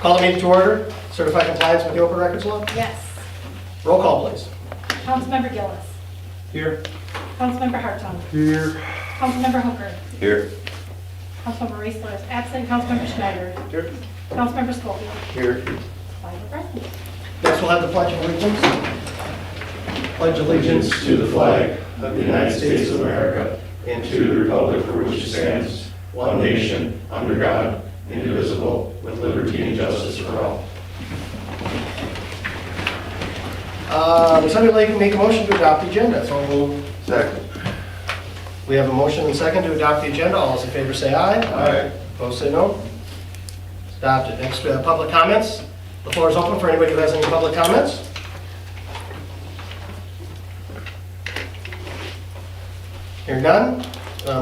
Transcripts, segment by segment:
Call the meeting to order. Certified compliance with the open records law. Yes. Roll call, please. Councilmember Gillis. Here. Councilmember Hartung. Here. Councilmember Hooker. Here. Councilmember Reisler is absent. Councilmember Schneider. Here. Councilmember Schofield. Here. Five are present. Next, we'll have the Pledge of Allegiance. Pledge Allegiance to the flag of the United States of America and to the republic for which it stands, one nation, under God, indivisible, with liberty and justice for all. Would somebody like to make a motion to adopt the agenda? So we'll, Second. we have a motion and second to adopt the agenda. All those in favor say aye. Aye. Opposed say no. Adopted. Next, public comments. The floor is open for anybody who has any public comments. Hearing none,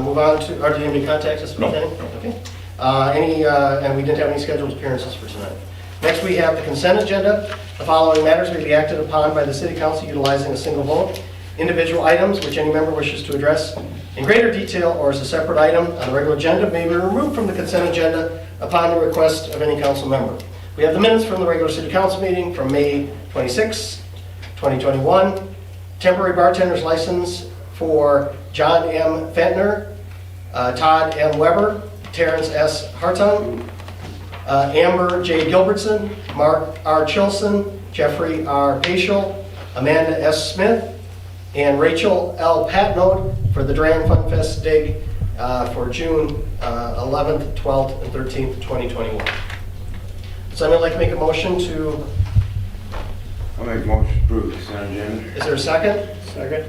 move on to, or do you have any contacts this No. evening? Okay. And we didn't have any scheduled appearances for tonight. Next, we have the consent agenda. The following matters may be acted upon by the City Council utilizing a single vote. Individual items which any member wishes to address in greater detail or as a separate item on the regular agenda may be removed from the consent agenda upon the request of any council member. We have the minutes from the regular City Council meeting from May 26, 2021. Temporary bartender's license for John M. Fentner, Todd M. Weber, Terrence S. Hartung, Amber J. Gilbertson, Mark R. Chilson, Jeffrey R. Paschal, Amanda S. Smith, and Rachel L. Patnode for the Durand Fun Fest dig for June 11th, 12th, and 13th, 2021. So I'd like to make a motion to, I'll make a motion to approve the consent agenda. is there a second? Second.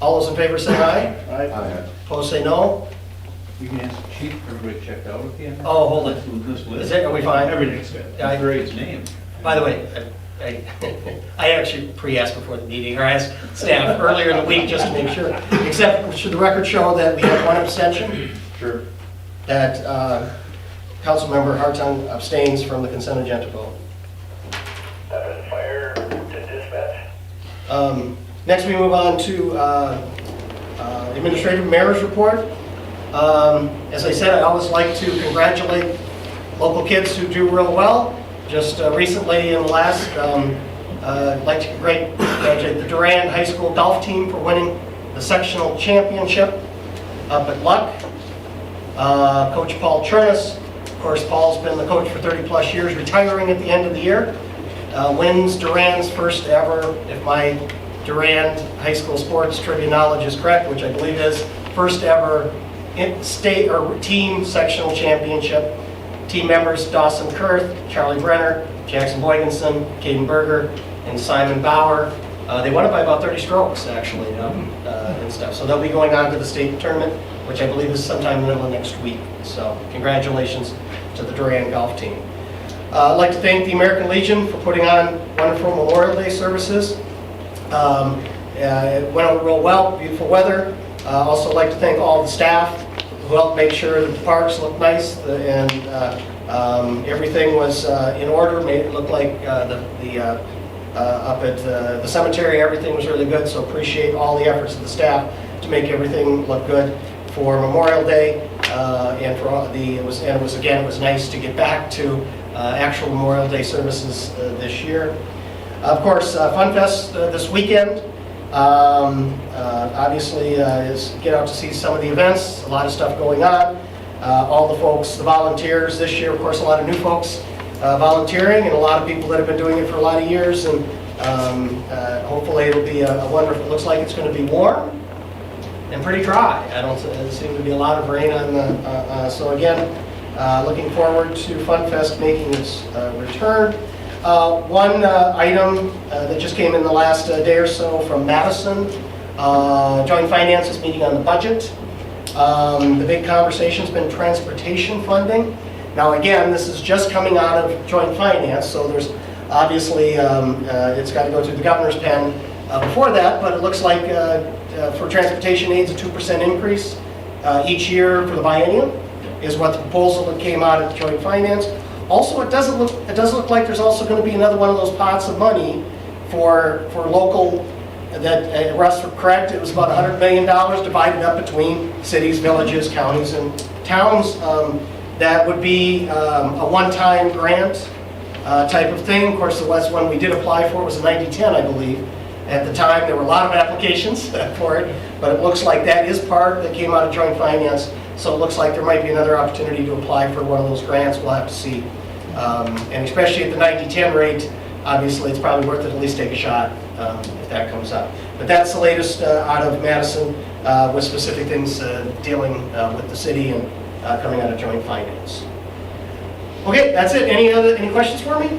All those in favor say aye. Aye. Opposed say no. You can ask the chief, everybody checked out at the end? Oh, hold it. With this list? Is it, are we fine? Everything's good. Yeah, I- Great name. By the way, I actually pre-asked before the meeting, or asked staff earlier in the week just to make sure, except should the record show that we have one abstention, Sure. that Councilmember Hartung abstains from the consent agenda vote. Fire to dispatch. Next, we move on to Administrative Mayor's Report. As I said, I always like to congratulate local kids who do real well. Just recently in the last, I'd like to congratulate the Durand High School golf team for winning the sectional championship up at Luck. Coach Paul Chernus, of course, Paul's been the coach for 30 plus years, retiring at the end of the year. Wins Durand's first ever, if my Durand High School sports trivia knowledge is correct, which I believe is first ever state or team sectional championship. Team members Dawson Kurth, Charlie Brenner, Jackson Boykinson, Caden Berger, and Simon Bauer. They won it by about 30 strokes, actually, and stuff. So they'll be going on to the state tournament, which I believe is sometime in the middle of next week. So congratulations to the Durand golf team. I'd like to thank the American Legion for putting on wonderful Memorial Day services. It went out real well, beautiful weather. Also like to thank all the staff who helped make sure that the parks looked nice and everything was in order, made it look like up at the cemetery, everything was really good. So appreciate all the efforts of the staff to make everything look good for Memorial Day, and for all it was nice to get back to actual Memorial Day services this year. Of course, Fun Fest this weekend. Obviously, is get out to see some of the events. A lot of stuff going on. All the folks, the volunteers this year. Of course, a lot of new folks volunteering, and a lot of people that have been doing it for a lot of years. And hopefully, it'll be a wonderful. It looks like it's going to be warm and pretty dry. There seem to be a lot of rain on the. So again, looking forward to Fun Fest making its return. One item that just came in the last day or so from Madison, Joint Finance is meeting on the budget. The big conversation's been transportation funding. Now again, this is just coming out of Joint Finance, so there's obviously, it's got to go through the governor's pen before that, but it looks like for transportation aids, a 2% increase each year for the biennium is what the proposal that came out of Joint Finance. Also, it doesn't look like there's also going to be another one of those pots of money for local. That Russ, correct? It was about $100 million divided up between cities, villages, counties, and towns. That would be a one-time grant type of thing. Of course, the last one we did apply for was a 90-10, I believe. At the time, there were a lot of applications for it, but it looks like that is part that came out of joint finance. So it looks like there might be another opportunity to apply for one of those grants. We'll have to see. And especially at the 90-10 rate, obviously it's probably worth it at least take a shot if that comes up. But that's the latest out of Madison with specific things dealing with the city and coming out of joint finance. Okay, that's it. Any questions for me?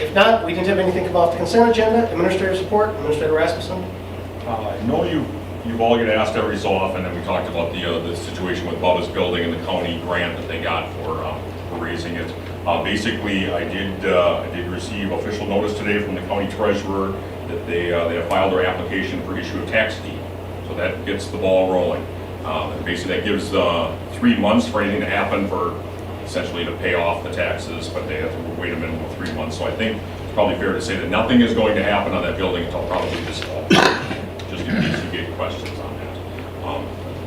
If not, we didn't have anything come off the consent agenda. Administrative support, Administrator Rasmussen. I know you've all get asked every so often, and we talked about the situation with Bubba's building and the county grant that they got for raising it. Basically, I did receive official notice today from the county treasurer that they have filed their application for issue of tax deed. So that gets the ball rolling. Basically, that gives 3 months for anything to happen for essentially to pay off the taxes, but they have to wait a minimum of 3 months. So I think it's probably fair to say that nothing is going to happen on that building until probably this fall. Just in case you get questions on that.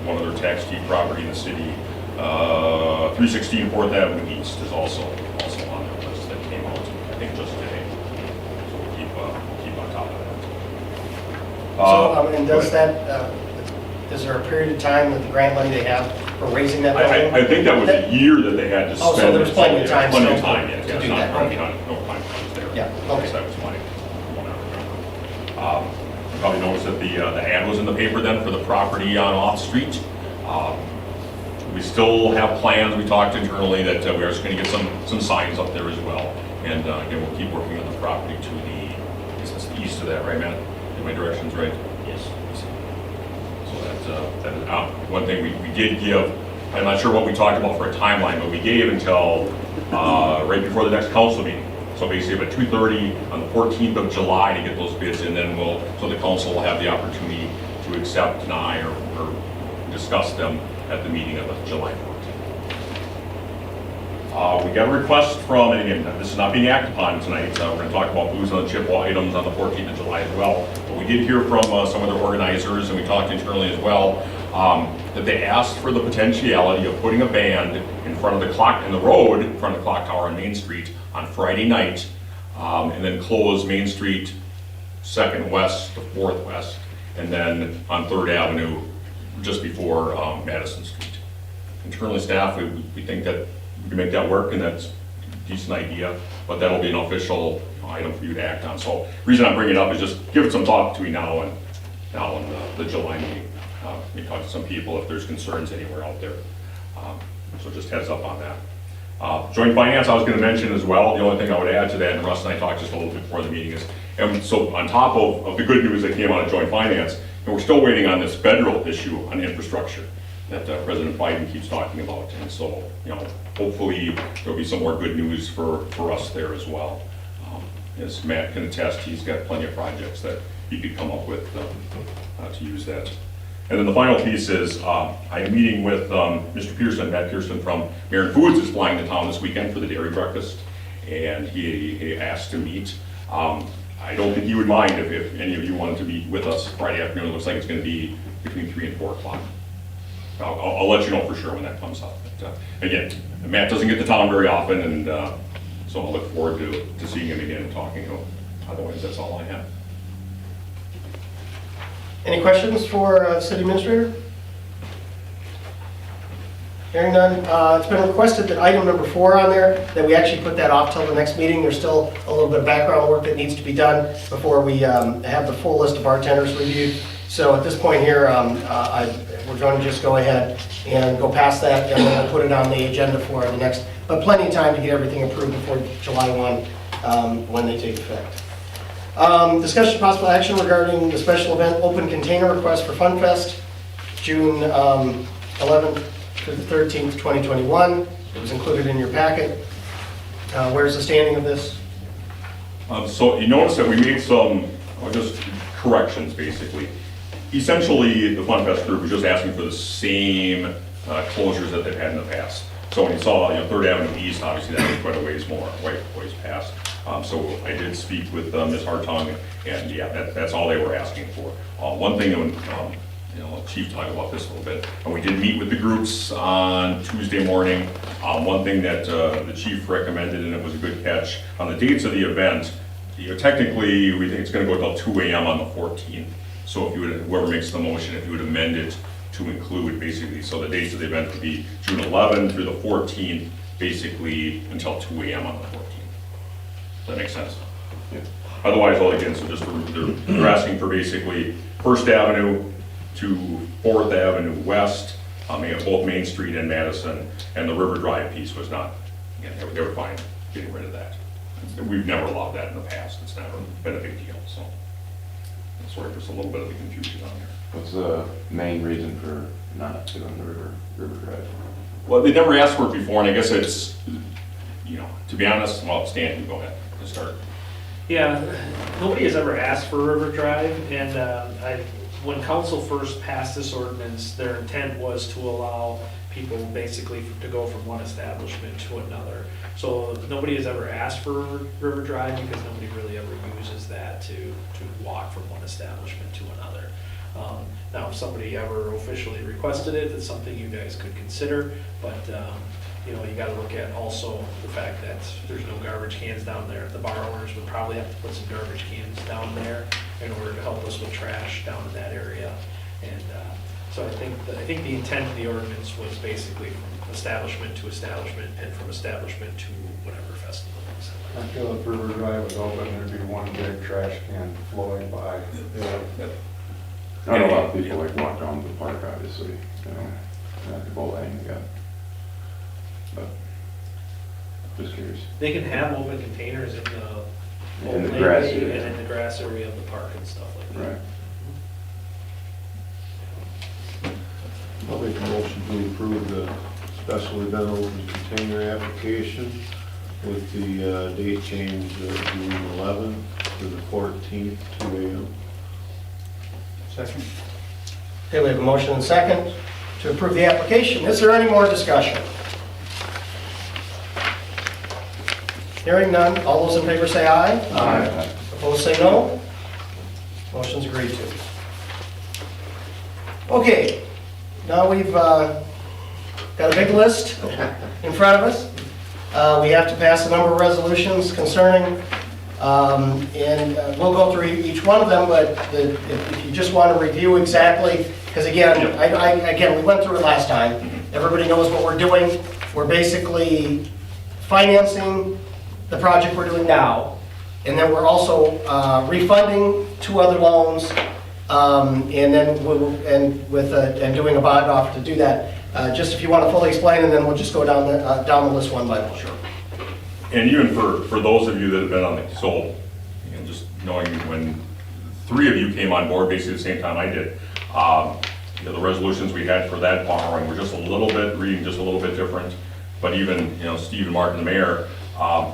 One other tax deed property in the city, 316 4th Avenue East is also on the list that came out, I think, just today. So we'll keep on top of that. And does that, is there a period of time that the grant money they have for raising that building? I think that was a year that they had to spend. Oh, so there's plenty of time Plenty of still time, yes. to Yeah, do not- that. not- Okay. No time crunch there. Yeah, okay. That was my one I remember. You probably noticed that the ad was in the paper then for the property on Off Street. We still have plans, we talked internally that we are just going to get some signs up there as well. And again, we'll keep working on the property to I guess that's the east of that, right, Matt? If my direction's right? Yes. So that is one thing we did give. I'm not sure what we talked about for a timeline, but we gave until right before the next council meeting. So basically about 2:30 on the 14th of July to get those bids, and then so the council will have the opportunity to accept, deny, or discuss them at the meeting of July 14th. We got a request from, and again, this is not being acted upon tonight, we're going to talk about booze on the chip items on the 14th of July as well. But we did hear from some of the organizers, and we talked internally as well, that they asked for the potentiality of putting a band in front of the clock, in the road, in front of the clock tower on Main Street on Friday night, and then close Main Street 2nd West to 4th West, and then on 3rd Avenue just before Madison Street. Internally staff, we think that we can make that work, and that's a decent idea, but that'll be an official item for you to act on. So the reason I bring it up is just give it some thought between now and the July meeting. We talk to some people if there's concerns anywhere out there. So just heads up on that. Joint finance, I was going to mention as well. The only thing I would add to that, and Russ and I talked just a little bit before the meeting, is, and so on top of the good news that came out of joint finance, and we're still waiting on this federal issue on infrastructure that President Biden keeps talking about. And so, hopefully there'll be some more good news for us there as well. As Matt can attest, he's got plenty of projects that he could come up with to use that. And then the final piece is, I am meeting with Mr. Pearson, Matt Pearson from Marin Foods is flying to town this weekend for the dairy breakfast, and he asked to meet. I don't think he would mind if any of you wanted to meet with us Friday afternoon. It looks like it's going to be between 3 and 4 o'clock. I'll let you know for sure when that comes up. But, again, Matt doesn't get to town very often, and so I'll look forward to seeing him again and talking to him. Otherwise, that's all I have. Any questions for City Administrator? Hearing none, it's been requested that item number 4 on there, that we actually put that off till the next meeting. There's still a little bit of background work that needs to be done before we have the full list of bartenders reviewed. So at this point here, we're going to just go ahead and go past that, and then we'll put it on the agenda for the next, but plenty of time to get everything approved before July 1 when they take effect. Discussion possible action regarding the special event open container request for Fun Fest, June 11th to the 13th, 2021. It was included in your packet. Where's the standing of this? So you notice that we made some just corrections, basically. Essentially, the Fun Fest group was just asking for the same closures that they've had in the past. So when you saw 3rd Avenue East, obviously that was quite a ways more, ways past. So I did speak with Ms. Hartung, and yeah, that's all they were asking for. One thing, Chief talk about this a little bit. And we did meet with the groups on Tuesday morning. One thing that the chief recommended, and it was a good catch, on the dates of the event, technically, we think it's gonna go till 2 AM on the 14th. So if you would, whoever makes the motion, if you would amend it to include basically, so the dates of the event would be June 11th through the 14th, basically until 2 AM on the 14th. Does that make sense? Yeah. Otherwise, all again, so just, they're asking for basically First Avenue to 4th Avenue West, both Main Street and Madison, and the River Drive piece was not, again, they were fine getting rid of that. We've never allowed that in the past, it's never been a big deal, so. That's where there's a little bit of the confusion on there. What's the main reason for not doing the River Drive? Well, they never asked for it before, and I guess it's, to be honest, well, Stan, you go ahead, to start. Yeah, nobody has ever asked for River Drive, and when council first passed this ordinance, their intent was to allow people basically to go from one establishment to another. So nobody has ever asked for River Drive because nobody really ever uses that to walk from one establishment to another. Now, if somebody ever officially requested it, it's something you guys could consider, but you gotta look at also the fact that there's no garbage cans down there. The bar owners would probably have to put some garbage cans down there in order to help us with trash down in that area. And so I think the intent of the ordinance was basically from establishment to establishment and from establishment to whatever festival it was. I feel if River Drive was open, there'd be one big trash can flowing by. I know a lot of people like walk down to the park, obviously, at the boat lane, but just curious. They can have open containers in the In the old grass lane area. and in the grass area of the park and stuff like that. Right. I'll make a motion to approve the special event open container application with the date change of June 11th to the 14th, 2 AM. Second. Okay, we have a motion and second to approve the application. Is there any more discussion? Hearing none, all those in favor say aye. Aye. Opposed say no. Motion's agreed to. Okay, now we've got a big list in front of us. We have to pass a number of resolutions concerning, and we'll go through each one of them, but if you just want to review exactly, because again, we went through it last time. Everybody knows what we're doing. We're basically financing the project we're doing now, and then we're also refunding 2 other loans, and then and doing a bond offer to do that. Just if you want to fully explain, and then we'll just go down the list one by one. Sure. And even for those of you that have been on just knowing when 3 of you came on board basically at the same time I did, the resolutions we had for that borrowing were just a little bit different. But even, Steve and Mark and the mayor,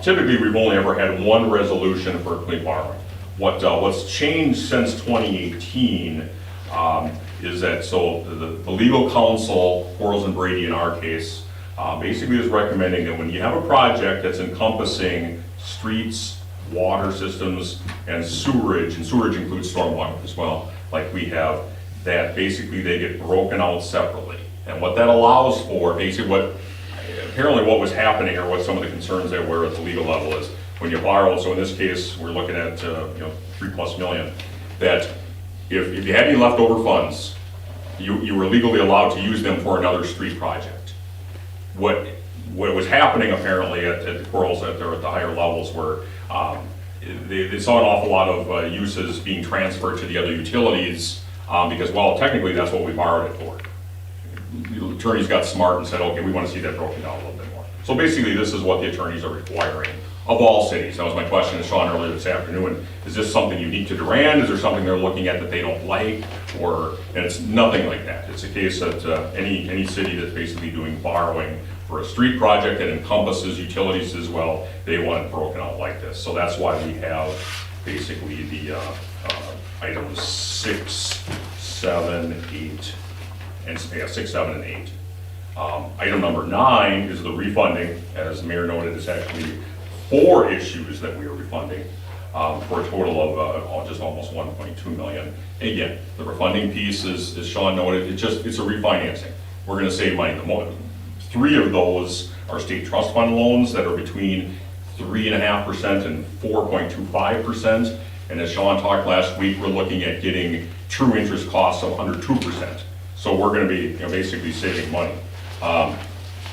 typically we've only ever had one resolution for clean borrowing. What's changed since 2018 is that, so the legal counsel, Quarles and Brady in our case, basically is recommending that when you have a project that's encompassing streets, water systems, and sewerage includes stormwater as well, like we have, that basically they get broken out separately. And what that allows for, basically apparently what was happening, or what some of the concerns that were at the legal level is, when you borrow, so in this case, we're looking at, $3+ million, that if you had any leftover funds, you were legally allowed to use them for another street project. What was happening apparently at the Quarles at the higher levels were, they saw an awful lot of uses being transferred to the other utilities, because, well, technically that's what we borrowed it for. The attorneys got smart and said, okay, we want to see that broken down a little bit more. So basically, this is what the attorneys are requiring of all cities. That was my question to Sean earlier this afternoon. Is this something unique to Durand? Is there something they're looking at that they don't like? And it's nothing like that. It's a case that any city that's basically doing borrowing for a street project that encompasses utilities as well, they want it broken out like this. So that's why we have basically the items 6, 7, 8, and 6, 7, and 8. Item number 9 is the refunding. As the mayor noted, it's actually 4 issues that we are refunding. for a total of just almost 1.2 million. Again, the refunding piece is, as Sean noted, it's a refinancing. We're gonna save money. Three of those are state trust fund loans that are between 3.5% and 4.25%. And as Sean talked last week, we're looking at getting true interest costs of under 2%. So we're gonna be, basically saving money.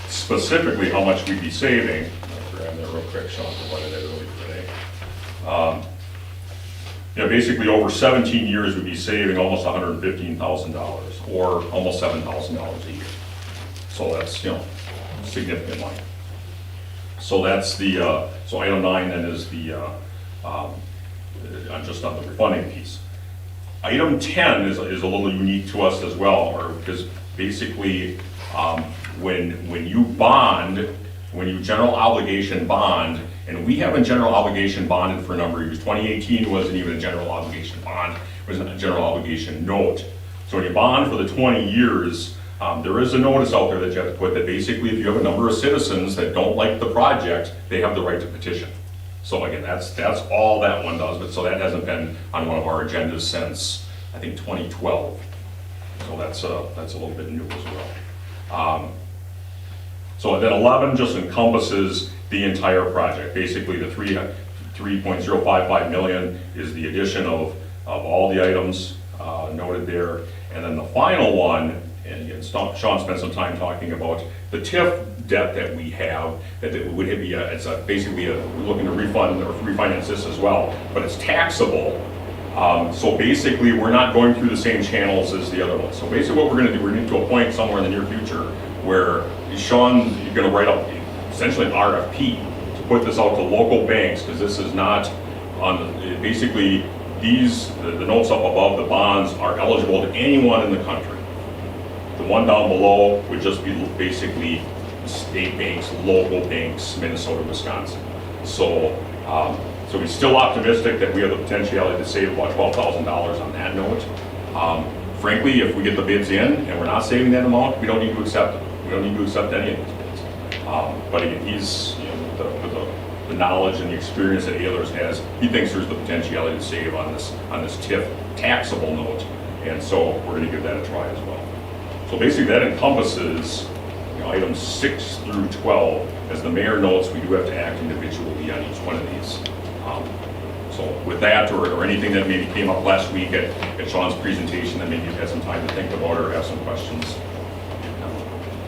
Specifically, how much we'd be saving, I'll grab that real quick, Sean provided that earlier today. Basically over 17 years, we'd be saving almost $115,000 or almost $7,000 a year. So that's, significant money. So that's the, so item 9 then is the, just on the refunding piece. Item 10 is a little unique to us as well, or because basically, when you bond, when you general obligation bond, and we haven't general obligation bonded for a number of years. 2018 wasn't even a general obligation bond, it was a general obligation note. So when you bond for the 20 years, there is a notice out there that you have to put that basically if you have a number of citizens that don't like the project, they have the right to petition. So again, that's all that one does, but so that hasn't been on one of our agendas since, I think, 2012. So that's a little bit new as well. So then 11 just encompasses the entire project. Basically the 3.055 million is the addition of all the items noted there. And then the final one, and again, Sean spent some time talking about the TIF debt that we have, that it would be basically we're looking to refund or refinance this as well, but it's taxable. So basically we're not going through the same channels as the other ones. So basically what we're gonna do, we're gonna get to a point somewhere in the near future where Sean's gonna write up essentially an RFP to put this out to local banks, because this is not on, basically the notes up above the bonds are eligible to anyone in the country. The one down below would just be basically state banks, local banks, Minnesota, Wisconsin. So, so we're still optimistic that we have the potentiality to save about $12,000 on that note. Frankly, if we get the bids in and we're not saving that amount, we don't need to accept it. We don't need to accept any of these bids. But again, he's, with the knowledge and the experience that Ehlers has, he thinks there's the potentiality to save on this TIF taxable note. And so we're going to give that a try as well. So basically that encompasses items 6 through 12. As the mayor notes, we do have to act individually on each one of these. So with that, or anything that maybe came up last week at Sean's presentation that maybe you've had some time to think about or have some questions,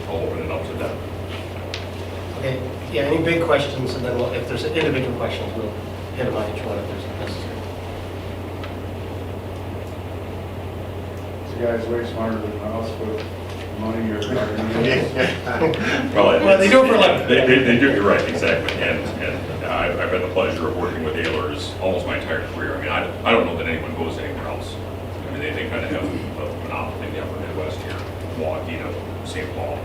I'll open it up to them. Okay, yeah, any big questions, and then if there's individual questions, we'll hit them on each one if there's necessary. These guys way smarter than us with money or. Well, they do it for like. They do, you're right, exactly. And I've had the pleasure of working with Ehlers almost my entire career. I mean, I don't know that anyone goes anywhere else. I mean, they kind of have a monopoly in the upper Midwest here, Milwaukee to St. Paul.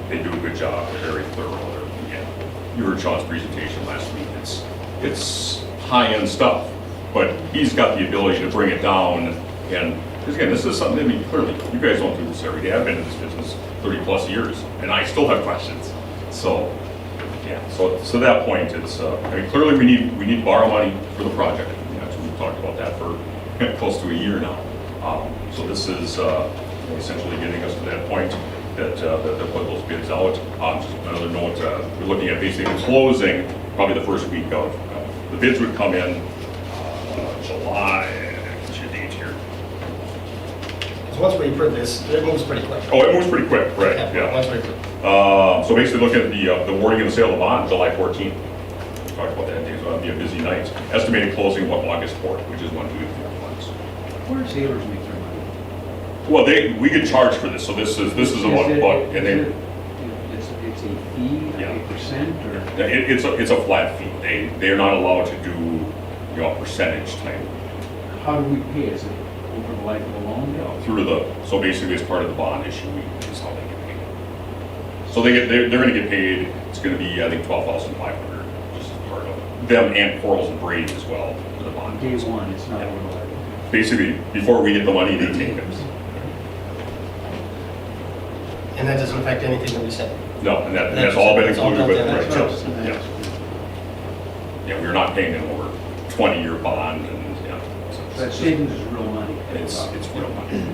They do a good job. They're very thorough. Again, you heard Sean's presentation last week. It's high-end stuff, but he's got the ability to bring it down. And again, this is something, I mean, clearly, you guys don't do this every day. I've been in this business 30 plus years, and I still have questions. So, yeah, so to that point, it's, I mean, clearly we need to borrow money for the project. We've talked about that for close to a year now. So this is essentially getting us to that point that put those bids out. Just another note, we're looking at basically closing probably the first week of, the bids would come in July, what's your date here? Once we approve this, it moves pretty quick. Oh, it moves pretty quick, right, yeah. Once we approve. So basically looking at the awarding of the sale of the bond, July 14th. We talked about that day, so that'll be a busy night. Estimated closing, August 4th, which is when we do the funds. Where's Ehlers make their money? Well, we get charged for this, so this is a $1, and they. It's a fee, Yeah. a percent, or? It's a flat fee. They're not allowed to do, a percentage type, How do we pay? Is it over the life of the loan? through so basically as part of the bond issue, is how they get paid. So they're gonna get paid, it's gonna be, I think, $12,500, just as part of them and Corals and Brady as well for the bond. Day one, it's not Yeah. over the life. Basically, before we get the money, they take it. And that doesn't affect anything that we said. No, and that's all been It's all included with, built in. right, That's what I was gonna yeah. ask. Yeah, we're not paying them over 20-year bond and, yeah. so That savings is real money. It's real money.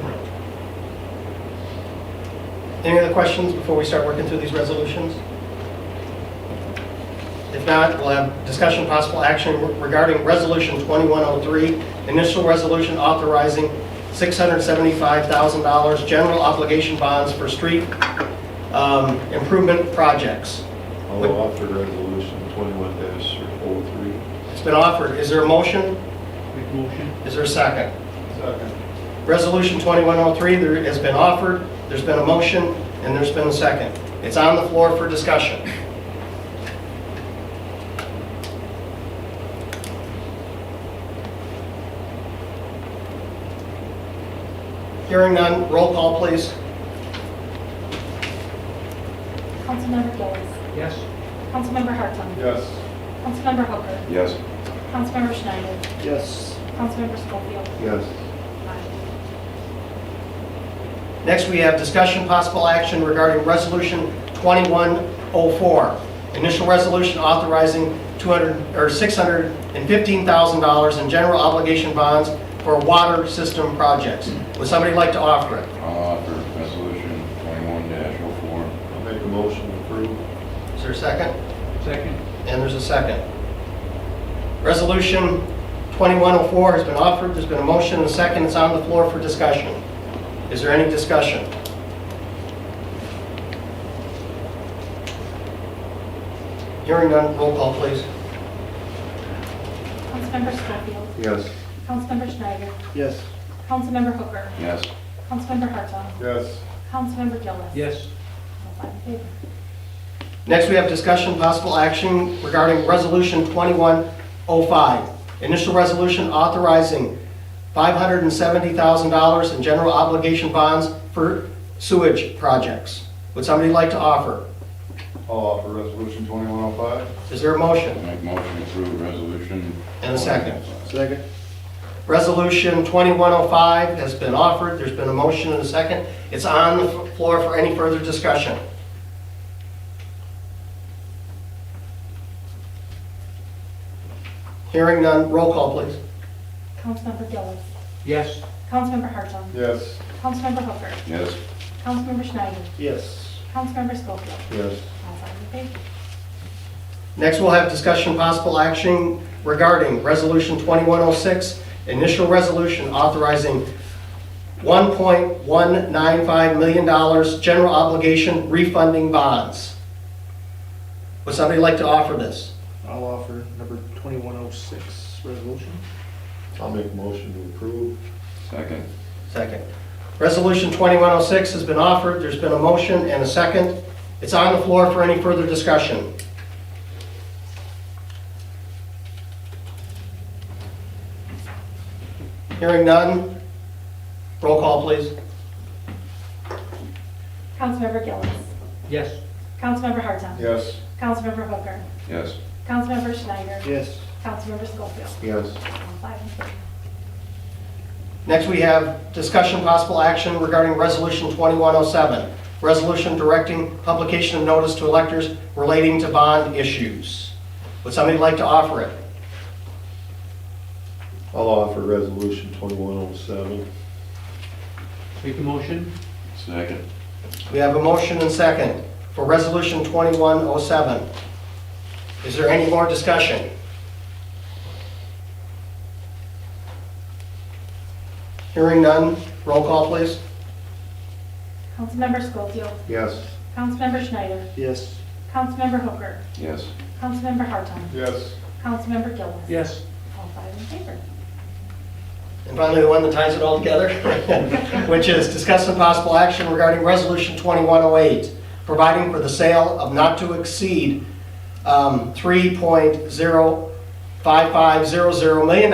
Any other questions before we start working through these resolutions? If not, we'll have discussion, possible action regarding Resolution 2103, initial resolution authorizing $675,000 general obligation bonds for street improvement projects. I'll offer resolution 21-03. It's been offered. Is there a motion? Make a motion. Is there a second? Second. Resolution 2103 there has been offered, there's been a motion, and there's been a second. It's on the floor for discussion. Hearing none, roll call, please. Councilmember Gillis. Yes. Councilmember Hartung. Yes. Councilmember Hooker. Yes. Councilmember Schneider. Yes. Councilmember Schofield. Yes. Five. Next, we have discussion, possible action regarding Resolution 2104. Initial resolution authorizing $615,000 in general obligation bonds for water system projects. Would somebody like to offer it? I'll offer resolution 21-04. I'll make a motion to approve. Is there a second? Second. And there's a second. Resolution 2104 has been offered, there's been a motion and a second, it's on the floor for discussion. Is there any discussion? Hearing none, roll call, please. Councilmember Schofield. Yes. Councilmember Schneider. Yes. Councilmember Hooker. Yes. Councilmember Hartung. Yes. Councilmember Gillis. Yes. All five in favor. Next, we have discussion, possible action regarding Resolution 2105. Initial resolution authorizing $570,000 in general obligation bonds for sewage projects. Would somebody like to offer? I'll offer resolution 2105. Is there a motion? I'll make motion to approve resolution. And a second. Second. Resolution 2105 has been offered, there's been a motion and a second. It's on the floor for any further discussion. Hearing none, roll call, please. Councilmember Gillis. Yes. Councilmember Hartung. Yes. Councilmember Hooker. Yes. Councilmember Schneider. Yes. Councilmember Schofield. Yes. All five in favor. Next, we'll have discussion, possible action regarding Resolution 2106, initial resolution authorizing $1.195 million general obligation refunding bonds. Would somebody like to offer this? I'll offer number 2106 resolution. I'll make a motion to approve. Second. Second. Resolution 2106 has been offered, there's been a motion and a second. It's on the floor for any further discussion. Hearing none, roll call, please. Councilmember Gillis. Yes. Councilmember Hartung. Yes. Councilmember Hooker. Yes. Councilmember Schneider. Yes. Councilmember Schofield. Yes. All five in favor. Next, we have discussion, possible action regarding Resolution 2107, resolution directing publication of notice to electors relating to bond issues. Would somebody like to offer it? I'll offer resolution 2107. Make a motion. Second. We have a motion and second for Resolution 2107. Is there any more discussion? Hearing none, roll call, please. Councilmember Schofield. Yes. Councilmember Schneider. Yes. Councilmember Hooker. Yes. Councilmember Hartung. Yes. Councilmember Gillis. Yes. All five in favor. And finally, the one that ties it all together, which is discuss some possible action regarding Resolution 2108, providing for the sale of not to exceed $3.05500 million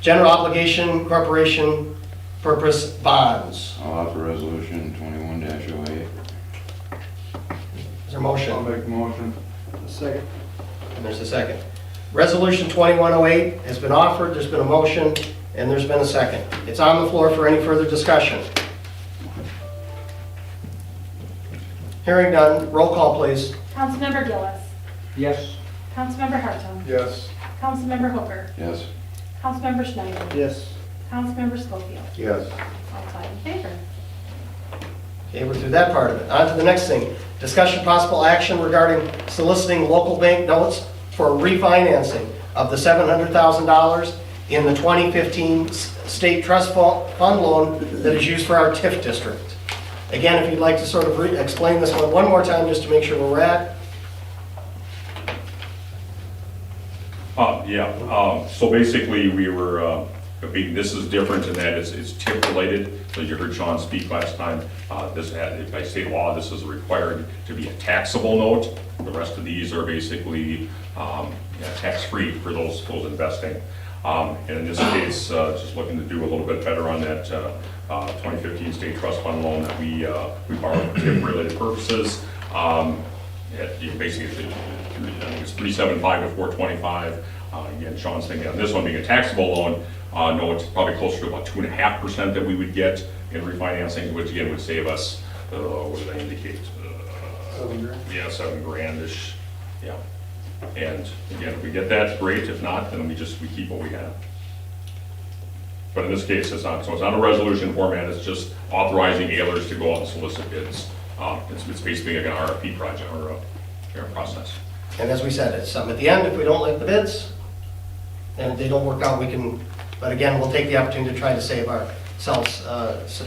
general obligation corporation purpose bonds. I'll offer resolution 21-08. Is there a motion? I'll make a motion. Second. And there's a second. Resolution 2108 has been offered, there's been a motion, and there's been a second. It's on the floor for any further discussion. Hearing none, roll call, please. Councilmember Gillis. Yes. Councilmember Hartung. Yes. Councilmember Hooker. Yes. Councilmember Schneider. Yes. Councilmember Schofield. Yes. All five in favor. Okay, we're through that part of it. On to the next thing. Discussion possible action regarding soliciting local bank notes for refinancing of the $700,000 in the 2015 state trust fund loan that is used for our TIF district. Again, if you'd like to sort of explain this one more time, just to make sure where we're at. So basically, we were, this is different in that it's TIP related. So you heard Sean speak last time. By state law, this is required to be a taxable note. The rest of these are basically tax-free for those investing. And in this case, just looking to do a little bit better on that 2015 state trust fund loan that we borrowed for TIP-related purposes. Basically, I think it's 375 to 425. Again, Sean's thinking on this one being a taxable loan, no, it's probably closer to about 2.5% that we would get in refinancing, which again would save us, what did I indicate? $7,000. Yeah, $7,000-ish, yeah. And again, if we get that, great. If not, then we keep what we have. But in this case, it's not a resolution format, it's just authorizing Ehlers to go out and solicit bids. It's basically like an RFP project or a process. And as we said, it's at the end, if we don't like the bids, and if they don't work out, we can, but again, we'll take the opportunity to try to save ourselves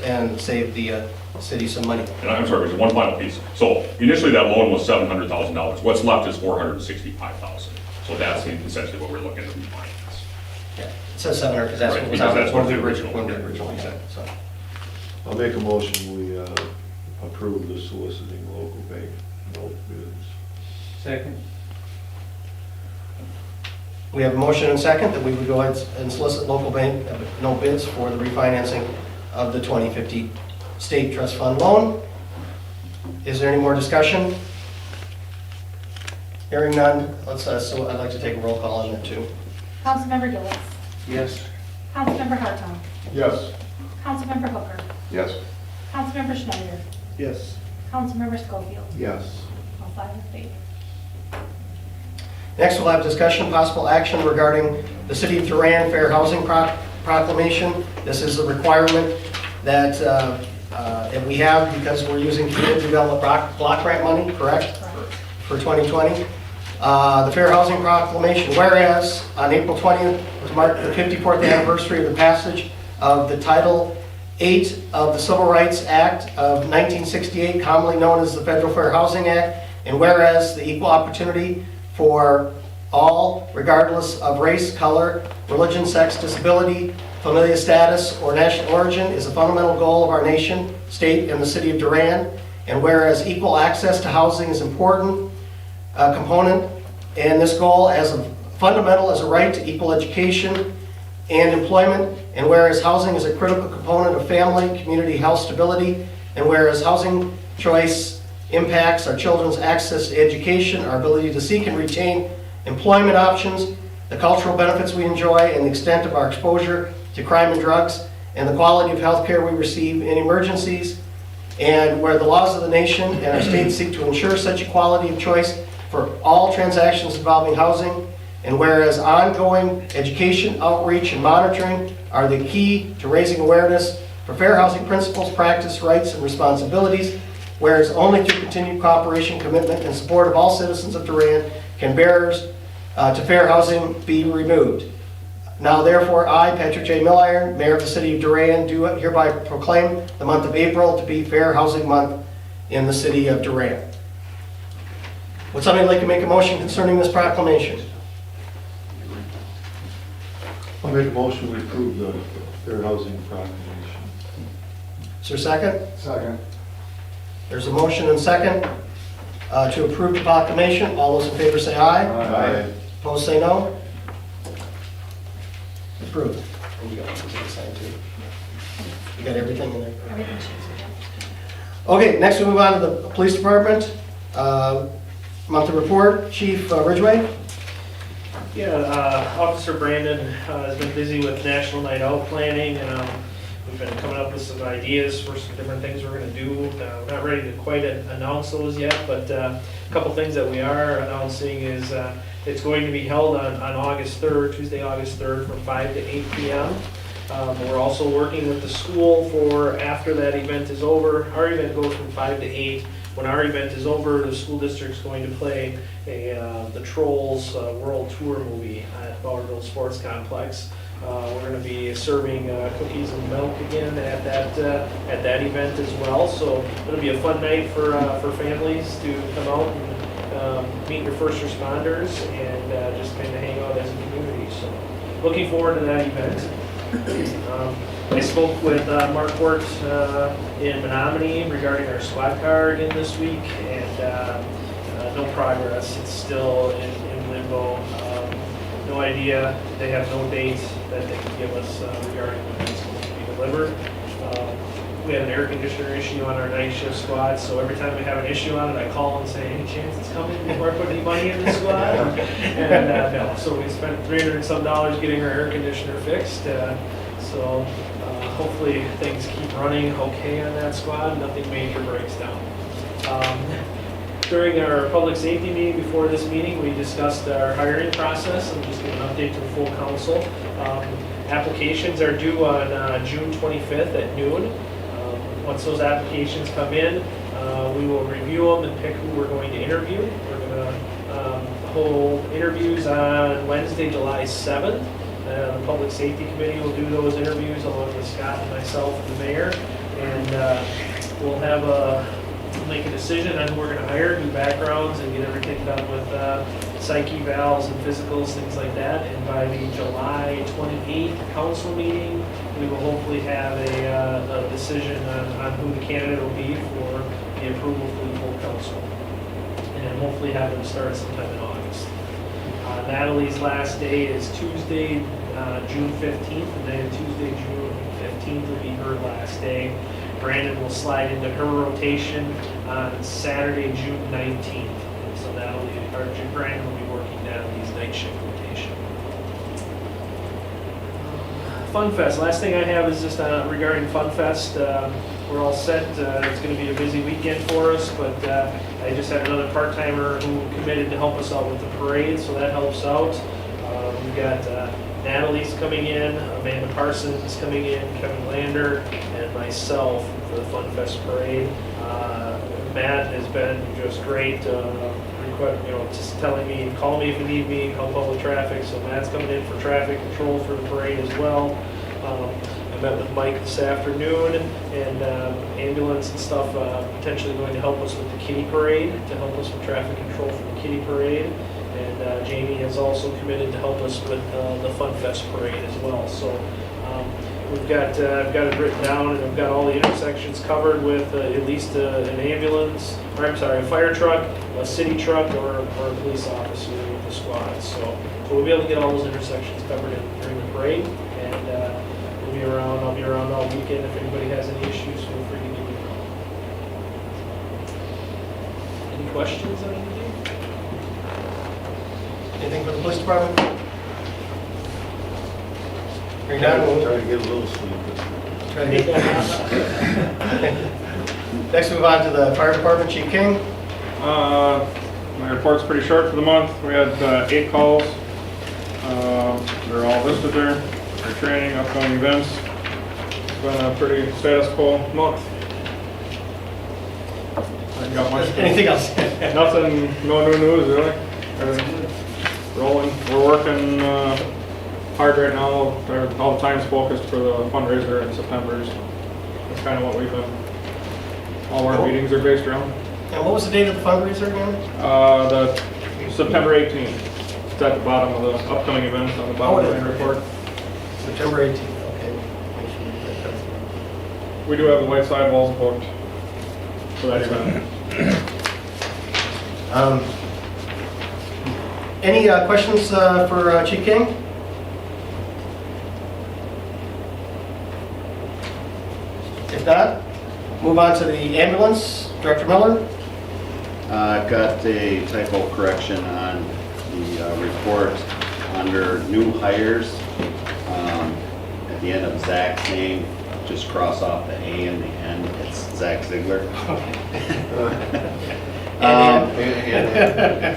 and save the city some money. And I'm sorry, there's one final piece. So initially that loan was $700,000. What's left is $465,000. So that's essentially what we're looking to refinance. Yeah, it says 700 because that's Right, what was because on that's one what of the original- one of the original said. So. I'll make a motion, we approve the soliciting local bank note bids. Second. We have a motion and second that we would go ahead and solicit local bank note bids for the refinancing of the 2050 state trust fund loan. Is there any more discussion? Hearing none, so I'd like to take a roll call on that too. Councilmember Gillis. Yes. Councilmember Hartung. Yes. Councilmember Hooker. Yes. Councilmember Schneider. Yes. Councilmember Schofield. Yes. All five in favor. Next, we'll have discussion, possible action regarding the City of Durand Fair Housing Proclamation. This is a requirement that we have because we're using community development block grant money, correct? For 2020. The Fair Housing Proclamation, whereas on April 20th was marked the 54th anniversary of the passage of the Title 8 of the Civil Rights Act of 1968, commonly known as the Federal Fair Housing Act, and whereas the equal opportunity for all, regardless of race, color, religion, sex, disability, familial status, or national origin, is a fundamental goal of our nation, state, and the City of Durand, and whereas equal access to housing is an important component, and this goal as a fundamental as a right to equal education and employment, and whereas housing is a critical component of family, community, health stability, and whereas housing choice impacts our children's access to education, our ability to seek and retain employment options, the cultural benefits we enjoy, and the extent of our exposure to crime and drugs, and the quality of health care we receive in emergencies, and where the laws of the nation and our state seek to ensure such equality of choice for all transactions involving housing, and whereas ongoing education, outreach, and monitoring are the key to raising awareness for fair housing principles, practice, rights, and responsibilities, whereas only through continued cooperation, commitment, and support of all citizens of Durand can barriers to fair housing be removed. Now therefore, I, Patrick J. Milliron, Mayor of the City of Durand, do hereby proclaim the month of April to be Fair Housing Month in the City of Durand. Would somebody like to make a motion concerning this proclamation? I'll make a motion, we approve the fair housing proclamation. Is there a second? Second. There's a motion and second to approve the proclamation. All those in favor say aye. Aye. Opposed say no. Approved. And you got something to sign too. You got everything in there? Everything should be. Okay, next we move on to the police department. Monthly report, Chief Ridgway. Yeah, Officer Brandon has been busy with National Night Out planning, and We've been coming up with some ideas for some different things we're gonna do. We're not ready to quite announce those yet, but a couple things that we are announcing is it's going to be held on August 3rd, Tuesday, August 3rd, from 5 to 8 p.m. We're also working with the school for after that event is over. Our event goes from 5 to 8. When our event is over, the school district's going to play the Trolls World Tour movie at Bowerville Sports Complex. We're going to be serving cookies and milk again at that event as well. So it'll be a fun night for families to come out and meet your first responders and just kind of hang out as a community. So looking forward to that event. I spoke with Mark Wart in Menominee regarding our squad car again this week, and no progress. It's still in limbo. No idea. They have no date that they can give us regarding when it's going to be delivered. We had an air conditioner issue on our night shift squad, so every time we have an issue on it, I call and say, any chance it's coming before I put any money in the squad? And no, so we spent $300 and some getting our air conditioner fixed. So hopefully things keep running okay on that squad, nothing major breaks down. During our public safety meeting before this meeting, we discussed our hiring process and just give an update to the full council. Applications are due on June 25th at noon. Once those applications come in, we will review them and pick who we're going to interview. We're going to hold interviews on Wednesday, July 7th. The Public Safety Committee will do those interviews along with Scott and myself and the mayor. And we'll make a decision on who we're going to hire, do backgrounds, and get everything done with psych evals and physicals, things like that. And by the July 28th council meeting, we will hopefully have a decision on who the candidate will be for the approval for the full council. And hopefully have them start sometime in August. Natalie's last day is Tuesday, June 15th, and then Tuesday, June 15th will be her last day. Brandon will slide into her rotation on Saturday, June 19th. And so Brandon will be working Natalie's night shift rotation. Fun Fest. Last thing I have is just regarding Fun Fest. We're all set. It's going to be a busy weekend for us, but I just had another part-timer who committed to help us out with the parade, so that helps out. We've got Natalie's coming in, Amanda Parsons coming in, Kevin Lander, and myself for the Fun Fest parade. Matt has been just great, just telling me, call me if you need me, help out with traffic. So Matt's coming in for traffic control for the parade as well. I met with Mike this afternoon, and ambulance and stuff potentially going to help us with the kitty parade, to help us with traffic control for the kitty parade. And Jamie has also committed to help us with the Fun Fest parade as well. So I've got it written down, and I've got all the intersections covered with at least an ambulance, or I'm sorry, a fire truck, a city truck, or a police officer with the squad. So we'll be able to get all those intersections covered during the parade, and we'll be around. I'll be around all weekend. If anybody has any issues, feel free to give me a call. Any questions on anything? Anything for the police department? Hearing none, Try we'll to get a little sleep. try to get. Next, move on to the fire department, Chief King. My report's pretty short for the month. We had 8 calls. They're all listed there. Their training, upcoming events. It's been a pretty status quo month. I ain't got much. Anything else? Nothing, no new news really. Everything's rolling. We're working hard right now. All the time's focused for the fundraiser in September. That's kind of what we've been, all our meetings are based around. And what was the date of the fundraiser again? The September 18th. It's at the bottom of the upcoming events on the bottom of the report. September 18th, okay. Make sure you put that down. We do have the white sidewalls booked for that event. Any questions for Chief King? If not, move on to the ambulance. Director Miller? I've got a typo correction on the report under new hires. At the end of Zach's name, just cross off the A in the end, it's Zach Ziegler.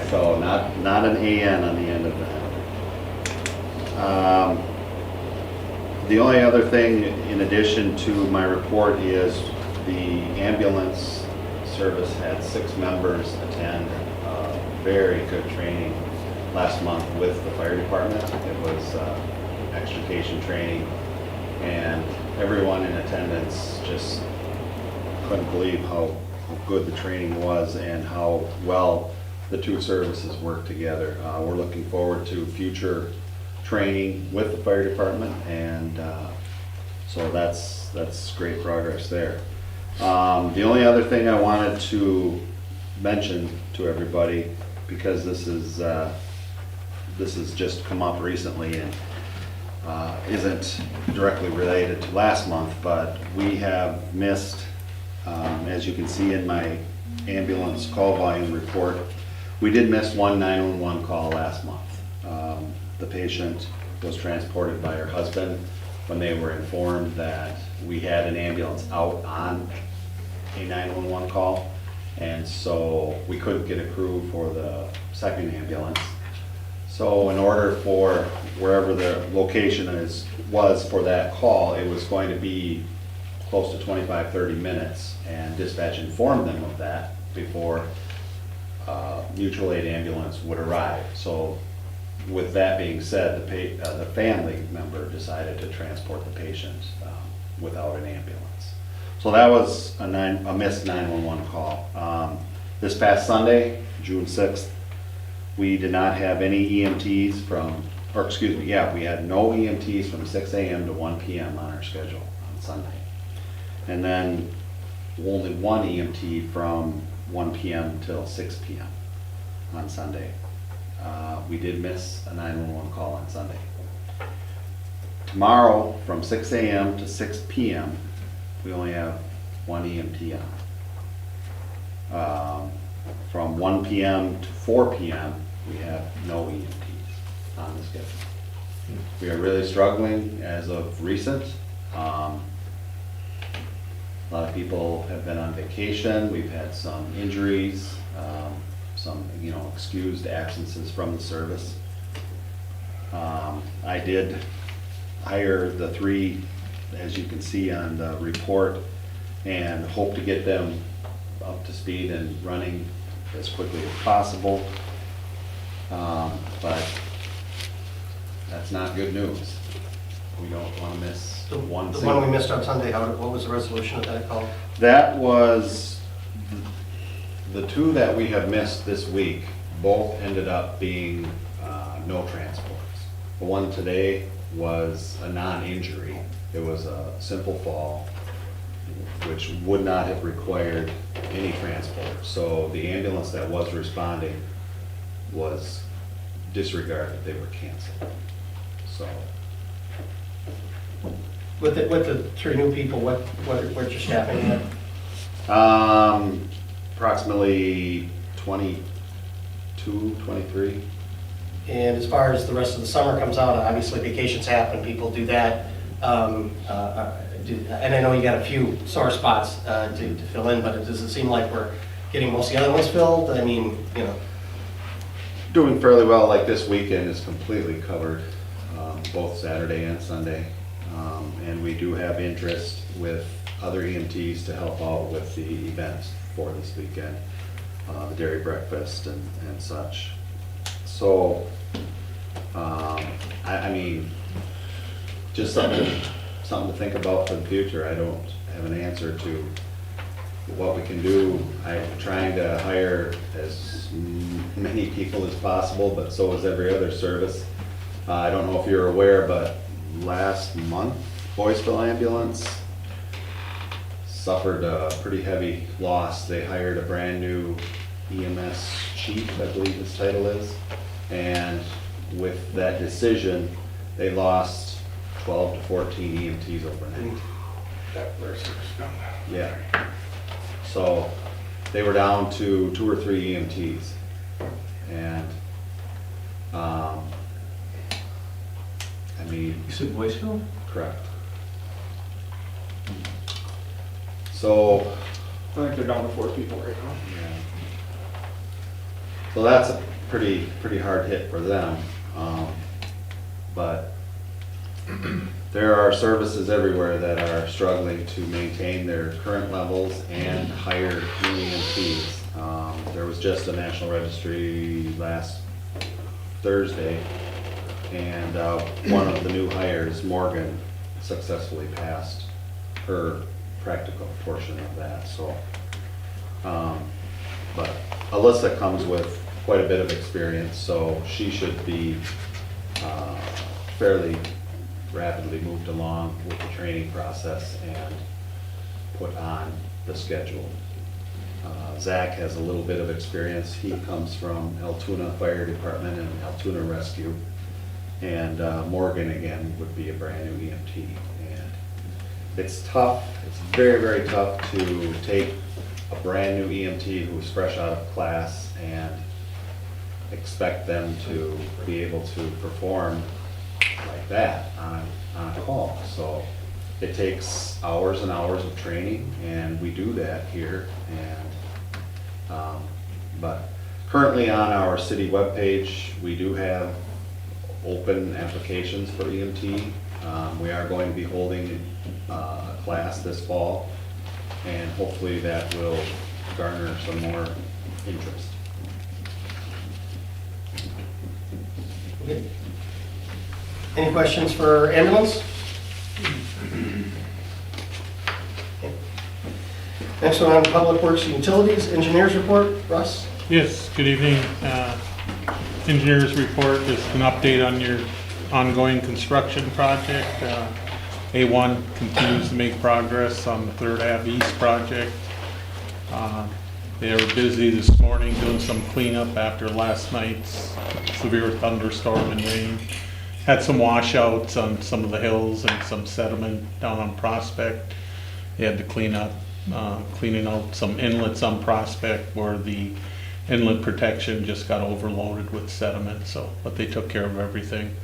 So not an AN on the end of that. The only other thing in addition to my report is the ambulance service had 6 members attend very good training last month with the fire department. It was extrication training, and everyone in attendance just couldn't believe how good the training was and how well the two services work together. We're looking forward to future training with the fire department, and so that's great progress there. The only other thing I wanted to mention to everybody, because this has just come up recently and isn't directly related to last month, but we have missed, as you can see in my ambulance call volume report, we did miss one 911 call last month. The patient was transported by her husband when they were informed that we had an ambulance out on a 911 call, and so we couldn't get a crew for the second ambulance. So in order for wherever the location was for that call, it was going to be close to 25-30 minutes, and dispatch informed them of that before mutual aid ambulance would arrive. So with that being said, the family member decided to transport the patient without an ambulance. So that was a missed 911 call. This past Sunday, June 6th, we did not have any EMTs we had no EMTs from 6 a.m. to 1 p.m. on our schedule on Sunday. And then only one EMT from 1 p.m. till 6 p.m. on Sunday. We did miss a 911 call on Sunday. Tomorrow, from 6 a.m. to 6 p.m., we only have one EMT on. From 1 p.m. to 4 p.m., we have no EMTs on the schedule. We are really struggling as of recent. A lot of people have been on vacation. We've had some injuries, some excused absences from the service. I did hire the 3, as you can see on the report, and hope to get them up to speed and running as quickly as possible. But that's not good news. We don't want to miss The one. the one we missed on Sunday, what was the resolution of that call? That was the 2 that we have missed this week. Both ended up being no transports. The one today was a non-injury. It was a simple fall, which would not have required any transport. So the ambulance that was responding was disregarded. They were canceled. So With the 3 new people, what's your staffing at? approximately 22, 23. And as far as the rest of the summer comes out, obviously vacations happen, people do that. And I know you got a few sore spots to fill in, but does it seem like we're getting most of the other ones filled? I mean, Doing fairly well. Like this weekend is completely covered, both Saturday and Sunday. And we do have interest with other EMTs to help out with the events for this weekend, the dairy breakfast and such. So, I mean, just something to think about for the future. I don't have an answer to what we can do. I'm trying to hire as many people as possible, but so is every other service. I don't know if you're aware, but last month, Boyceville Ambulance suffered a pretty heavy loss. They hired a brand new EMS chief, I believe his title is, and with that decision, they lost 12 to 14 EMTs overnight. Yeah. So they were down to 2 or 3 EMTs, and I mean. You said Boyceville? Correct. So, I think they're down to 4 people right now. yeah. So that's a pretty hard hit for them. But there are services everywhere that are struggling to maintain their current levels and hire new EMTs. There was just a national registry last Thursday, and one of the new hires, Morgan, successfully passed her practical portion of that, so. But Alyssa comes with quite a bit of experience, so she should be fairly rapidly moved along with the training process and put on the schedule. Zach has a little bit of experience. He comes from Altoona Fire Department and Altoona Rescue. And Morgan, again, would be a brand new EMT. And it's tough, it's very, very tough to take a brand new EMT who's fresh out of class and expect them to be able to perform like that on a call. So it takes hours and hours of training, and we do that here. And but currently on our city webpage, we do have open applications for EMT. We are going to be holding a class this fall, and hopefully that will garner some more interest. Okay. Any questions for ambulance? Okay. Next one on Public Works and Utilities, Engineers Report, Russ? Yes, good evening. Engineers report is an update on your ongoing construction project. A1 continues to make progress on the 3rd Ave East project. They were busy this morning doing some cleanup after last night's severe thunderstorm and rain. Had some washouts on some of the hills and some sediment down on Prospect. They had to clean up, cleaning out some inlets on Prospect where the inlet protection just got overloaded with sediment, but they took care of everything.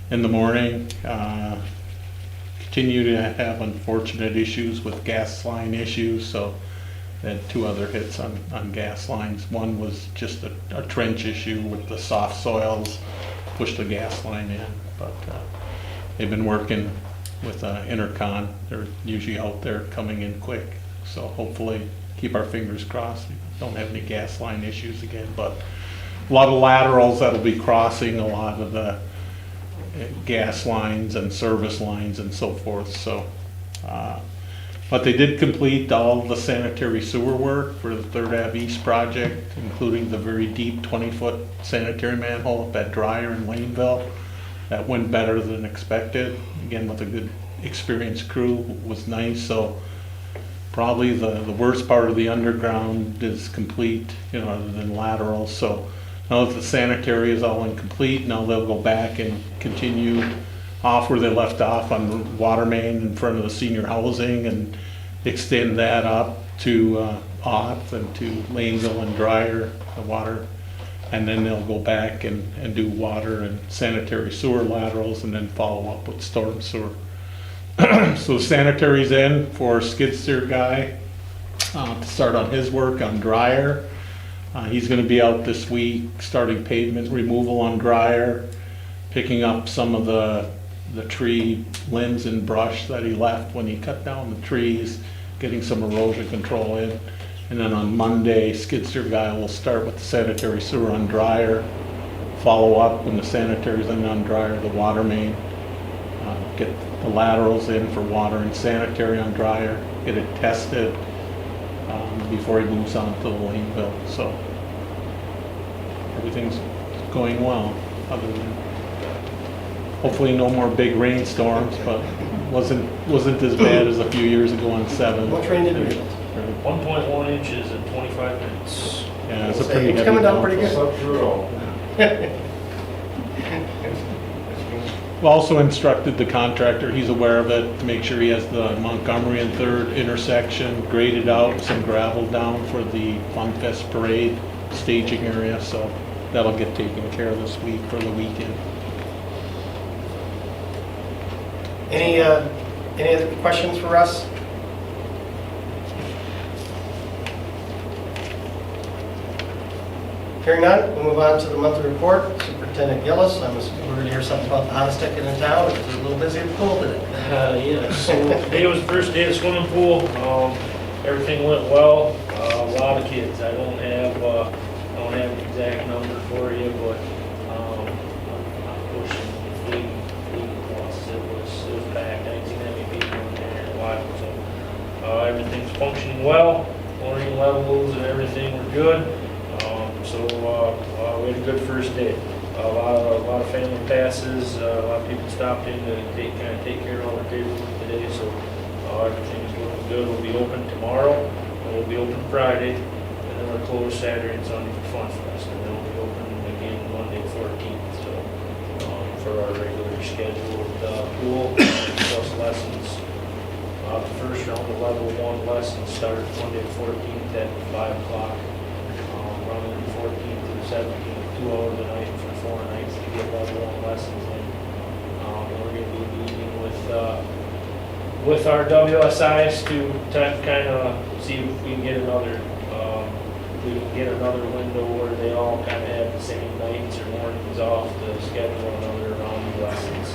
In the morning, continue to have unfortunate issues with gas line issues, so they had 2 other hits on gas lines. One was just a trench issue with the soft soils, pushed the gas line in, but they've been working with Intercon. They're usually out there coming in quick, so hopefully keep our fingers crossed. We don't have any gas line issues again, but a lot of laterals that'll be crossing a lot of the gas lines and service lines and so forth. So, but they did complete all the sanitary sewer work for the 3rd Ave East project, including the very deep 20-foot sanitary manhole up at Dryer in Laneville. That went better than expected. Again, with a good experienced crew, was nice. So probably the worst part of the underground is complete, other than laterals. So now that the sanitary is all incomplete, now they'll go back and continue off where they left off on water main in front of the senior housing and extend that up to Oth and to Laneville and Dryer, the water. And then they'll go back and do water and sanitary sewer laterals and then follow up with storm sewer. So sanitary's in for skid steer guy to start on his work on Dryer. He's going to be out this week starting pavement removal on Dryer, picking up some of the tree limbs and brush that he left when he cut down the trees, getting some erosion control in. And then on Monday, skid steer guy will start with the sanitary sewer on Dryer, follow up when the sanitary's in on Dryer, the water main, get the laterals in for water and sanitary on Dryer, get it tested before he moves on to the Laneville. So everything's going well, other than hopefully no more big rainstorms, but wasn't as bad as a few years ago on 7. What rain did we get? 1.1 inches in 25 minutes. Yeah, it's a pretty It's heavy coming down pretty downfall. good. We also instructed the contractor, he's aware of it, to make sure he has the Montgomery and 3rd intersection graded out, some gravel down for the Fun Fest parade staging area, so that'll get taken care of this week for the weekend. Any other questions for us? Hearing none, we'll move on to the monthly report. Superintendent Gillis, I'm assuming we're going to hear something about the hottest ticket in town. It's a little busy and cold today. Yeah, so today was the first day of the swimming pool. Everything went well. A lot of kids. I don't have an exact number for you, but I'm pushing league plus. It was packed. I ain't seen that many people in there in a while. So everything's functioning well. Learning levels and everything were good. So we had a good first day. A lot of family passes. A lot of people stopped in to take care of all their paperwork today. So everything's looking good. We'll be open tomorrow, and we'll be open Friday, and then we're closed Saturday and Sunday for Fun Fest, and then we'll be open again Monday 14th. So for our regular scheduled pool plus lessons. The first round of level 1 lessons start Monday 14th at 5 o'clock. Running the 14th to the 17th, 2 hours a night for 4 nights to get level 1 lessons in. We're going to be meeting with our WSIs to kind of see if we can get another window where they all kind of have the same nights or mornings off to schedule another round of lessons.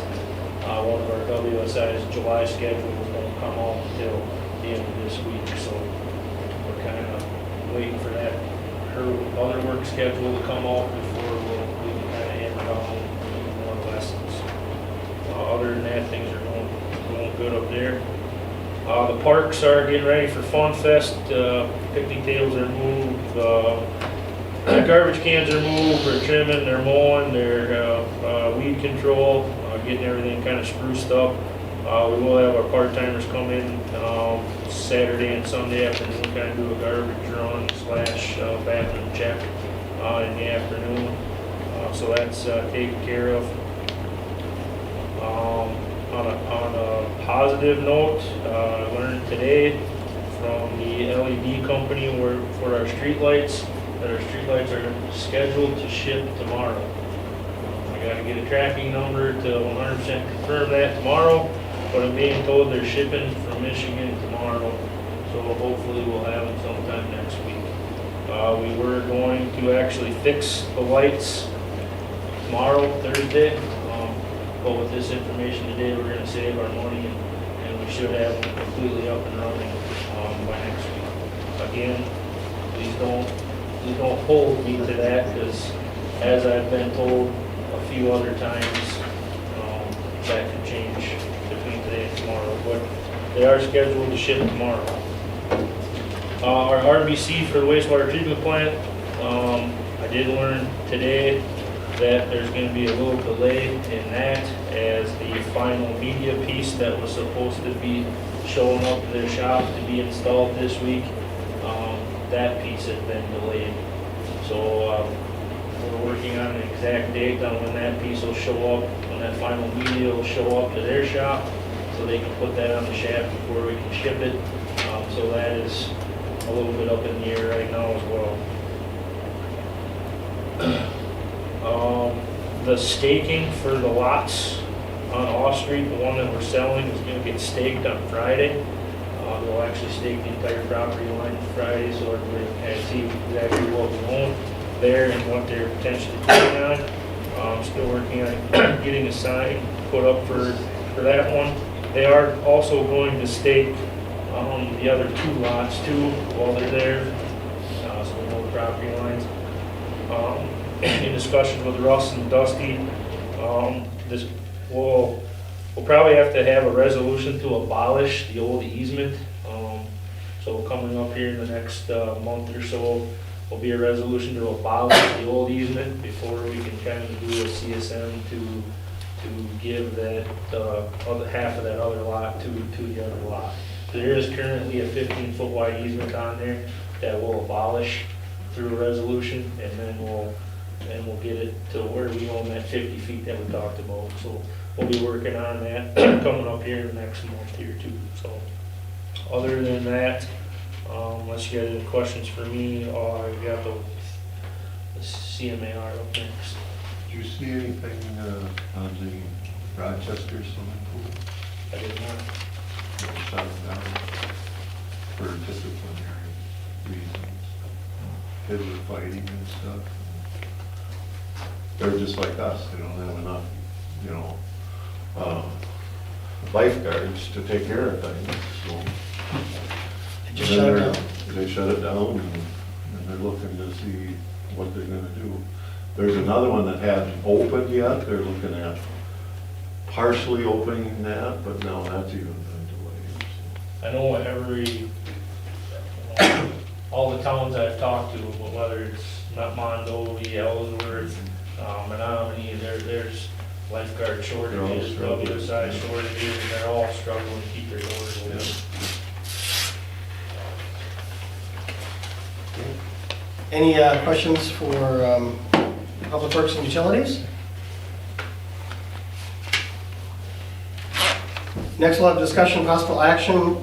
One of our WSI's July schedule won't come out until the end of this week, so we're kind of waiting for that, her other work schedule to come out before we can kind of hammer down more lessons. Other than that, things are going good up there. The parks are getting ready for Fun Fest. Picnic tables are moved. Garbage cans are moved. We're trimming. They're mowing. They're weed control. Getting everything kind of spruced up. We will have our part-timers come in Saturday and Sunday afternoon, kind of do a garbage run / bathroom check in the afternoon. So that's taken care of. On a positive note, I learned today from the LED company for our streetlights that our streetlights are scheduled to ship tomorrow. I got to get a tracking number to 100% confirm that tomorrow, but I'm being told they're shipping from Michigan tomorrow, so hopefully we'll have them sometime next week. We were going to actually fix the lights tomorrow, Thursday, but with this information today, we're going to save our money and we should have them completely up and running by next week. Again, please don't hold me to that, because as I've been told a few other times, that could change between today and tomorrow, but they are scheduled to ship tomorrow. Our RBC for the wastewater treatment plant, I did learn today that there's going to be a little delay in that, as the final media piece that was supposed to be showing up to their shop to be installed this week, that piece has been delayed. So we're working on an exact date on when that piece will show up, when that final media will show up to their shop, so they can put that on the shaft before we can ship it. So that is a little bit up in the air right now as well. The staking for the lots on Off Street, the one that we're selling, is going to get staked on Friday. We'll actually stake the entire property line Friday, so everybody can kind of see exactly what we own there and what they're potentially putting on. I'm still working on getting a sign put up for that one. They are also going to stake the other 2 lots too while they're there, so we know the property lines. In discussions with Russ and Dusty, we'll probably have to have a resolution to abolish the old easement. So coming up here in the next month or so, will be a resolution to abolish the old easement before we can kind of do a CSM to give that other half of that other lot to the other lot. There is currently a 15-foot wide easement on there that we'll abolish through a resolution, and then we'll get it to where we own that 50 feet that we talked about. So we'll be working on that coming up here in the next month here too. So other than that, unless you guys have any questions for me, I got the CMAR up next. Did you see anything on the Rochester swimming pool? I did not. It was shut down for disciplinary reasons. Kids were fighting and stuff. they're just like us, they don't have enough, you know, lifeguards to take care of things, so. Just shut it down. They shut it down and they're looking to see what they're gonna do. There's another one that hasn't opened yet, they're looking at partially opening that, but now that's even been delayed. I know all the towns I've talked to, whether it's not Mondovi, Ellsworth, Menominee, there's lifeguard shortages, WSI shortages, and they're all struggling to keep their doors open. Any questions for Public Works and Utilities? Next, we'll have discussion, possible action.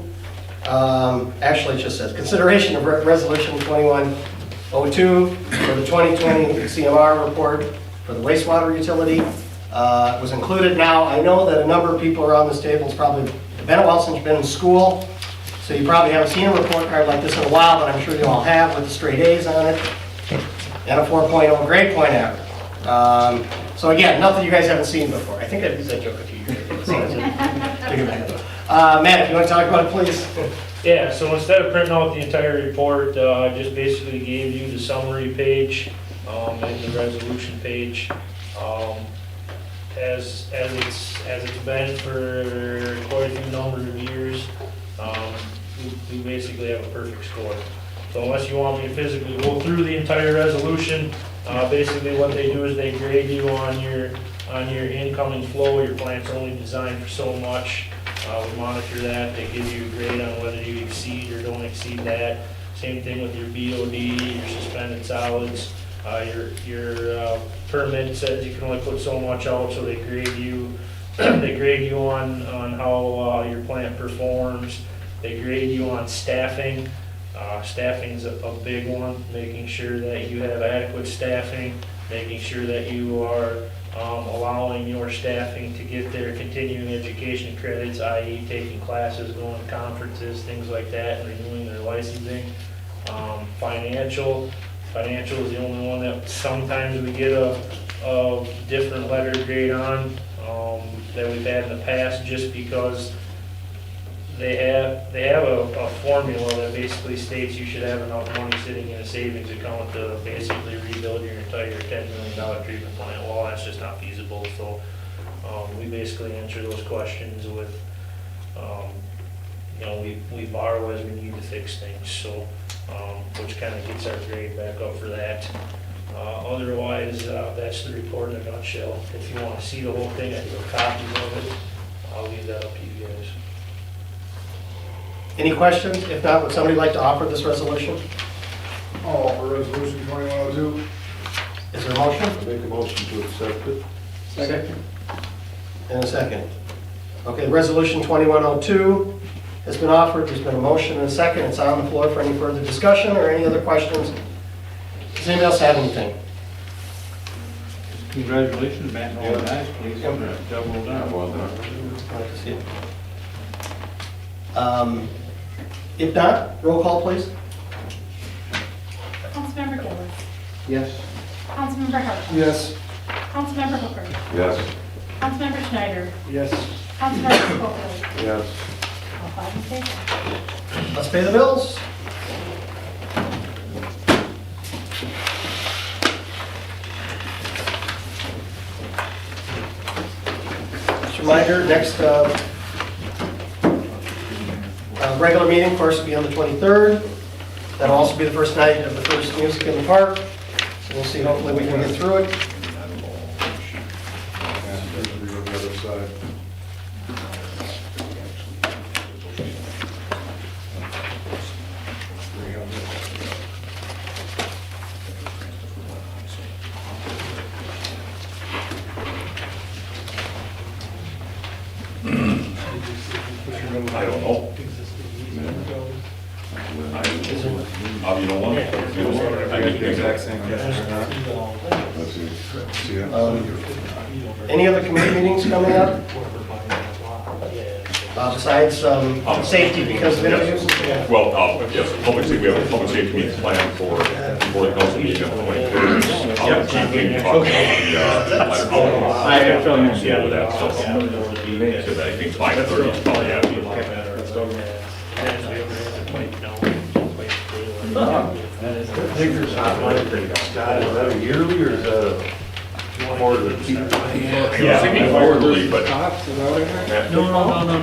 Actually, it just says, consideration of Resolution 2102 for the 2020 CMR report for the wastewater utility. It was included. Now, I know that a number of people around this table has probably been a while since you've been in school, so you probably haven't seen a report card like this in a while, but I'm sure you all have, with the straight A's on it and a 4.0 grade point average. So again, nothing you guys haven't seen before. I think I did that joke a few years ago. So take it back. Matt, if you want to talk about it, please. Yeah, so instead of printing out the entire report, I just basically gave you the summary page and the resolution page. As it's been for quite a few number of years, we basically have a perfect score. So unless you want me to physically go through the entire resolution, basically what they do is they grade you on your incoming flow. Your plant's only designed for so much. We monitor that. They give you a grade on whether you exceed or don't exceed that. Same thing with your BOD, your suspended solids. Your permit says you can only put so much out, so they grade you. They grade you on how your plant performs. They grade you on staffing. Staffing's a big one, making sure that you have adequate staffing, making sure that you are allowing your staffing to get their continuing education credits, i.e. taking classes, going to conferences, things like that, and renewing their licensing. Financial is the only one that sometimes we get a different letter grade on that we've had in the past, just because they have a formula that basically states you should have enough money sitting in a savings account to basically rebuild your entire $10 million treatment plant. Well, that's just not feasible, so we basically answer those questions with, we borrow as we need to fix things, so, which kind of gets our grade back up for that. Otherwise, that's the report in a nutshell. If you want to see the whole thing, I have copies of it. I'll leave that up to you guys. Any questions? If not, would somebody like to offer this resolution? I'll offer resolution 2102. Is there a motion? I make a motion to accept it. Second. And a second. Okay, resolution 2102 has been offered. There's been a motion and a second. It's on the floor for any further discussion or any other questions. Does anybody else have anything? Congratulations, Matt, and all the guys, please. Yep. Double down. Well done. I'd like to see it. If not, roll call, please. Councilmember Gillis. Yes. Councilmember Hartman. Yes. Councilmember Hooker. Yes. Councilmember Schneider. Yes. Councilmember Schofield. Yes. All five in favor. Let's pay the bills. Just a reminder, next regular meeting, of course, will be on the 23rd. That'll also be the first night of the first music in the park. So we'll see, hopefully we can get through it. The other side. I don't know. You don't want it? You don't want it? I get the exact same. Let's see. See ya. Any other committee meetings coming up? Besides safety because of interviews? Well, yes, public safety, we have a public safety meeting planned for the council meeting on the 23rd. I'll keep you talking about I have a feeling you'll deal with that, so. So I think 5:30 is probably after. Figures hotline, Scott, is that a yearly or is that a quarterly? Yeah, I think quarterly, but. No.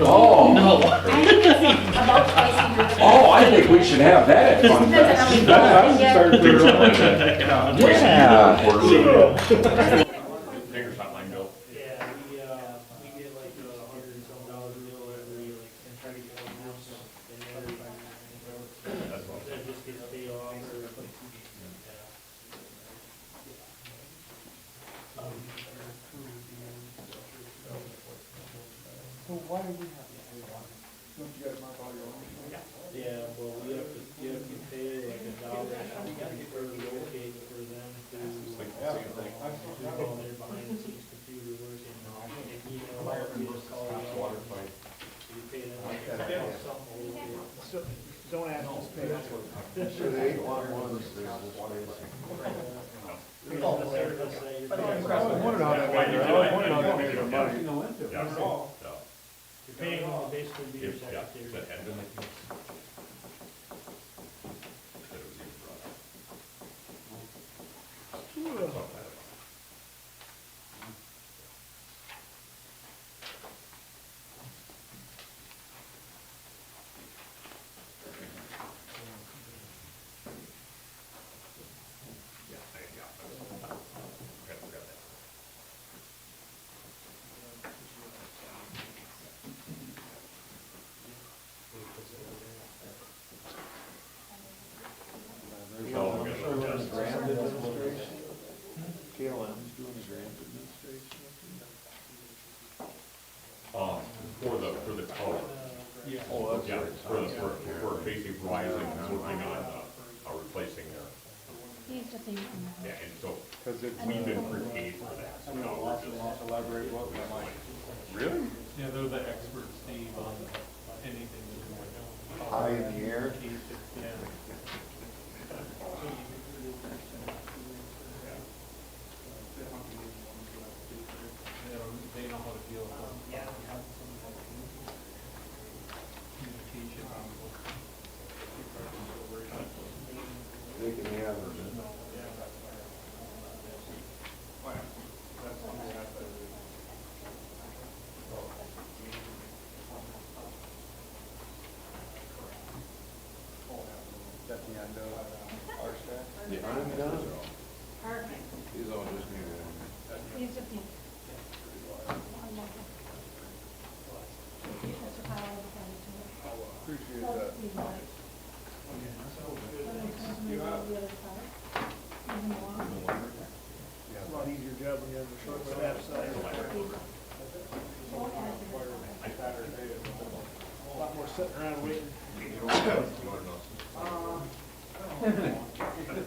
Oh, I think it's about twice a year. oh, I think we should have that at Fun Depends on how Fest. many I was Yeah. starting to figure out. Yeah. Fingers hotline bill. Yeah, we get like $100 and some bill every, like, and try to get one house and everybody. That just gets paid off or. Yeah, well, you have to pay like $1 for locate for them to. Do all their behind the scenes computer work and email all of you, call you. You pay them like something. Don't ask us to pay. Sure, they ain't one of those things. You're gonna say you're paying- I was wondering how that made their money. You're paying them to basically be your secretary. For the color. Yeah, for basically Verizon, working on replacing their, He's just saying. yeah, and so we've been prepaid for that. So now we're just. Elaborate what we like. Really? Yeah, they're the experts, Steve, on anything to do with. High in the air. Yeah. They know how to deal with communication. They can have it. At the end of our staff. Yeah, I'm done. Perfect. These all just need one. He's just need. One more. That's a power of attorney. Appreciate So, that. you want it. When it comes to the other side, even more. It's a lot easier job when you have a short staff size. Won't add to it. A lot more sitting around waiting.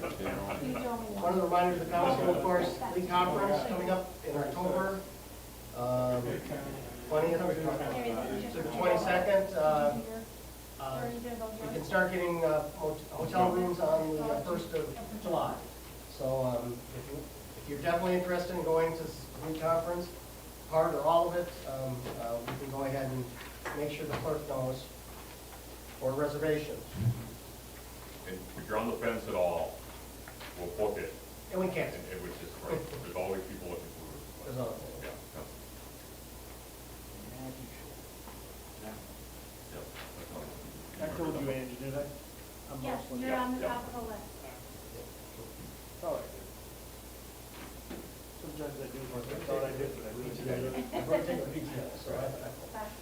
One of the reminders of the council, of course, league conference coming up in October. 20th to the 22nd. We can start getting hotel rooms on the 1st of July. So if you're definitely interested in going to the league conference, part or all of it, we can go ahead and make sure the clerk knows for reservations. And if you're on the fence at all, we'll book it, And we can't. and which is great. There's always people looking for There's it. other Yeah. I told you, Angie, did I? I'm Yes, hustling. you're on the top of the list. All right. Sometimes I do, I thought I did, but I need to. I've already taken a peek at it, so I-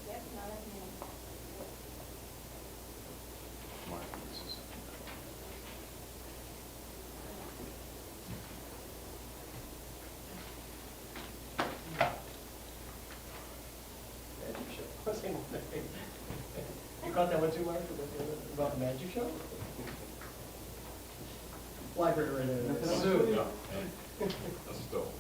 Yep, no, that's me. Magic show. You caught that one too, Mark, about the magic show? Library in a zoo. Yeah. That's still.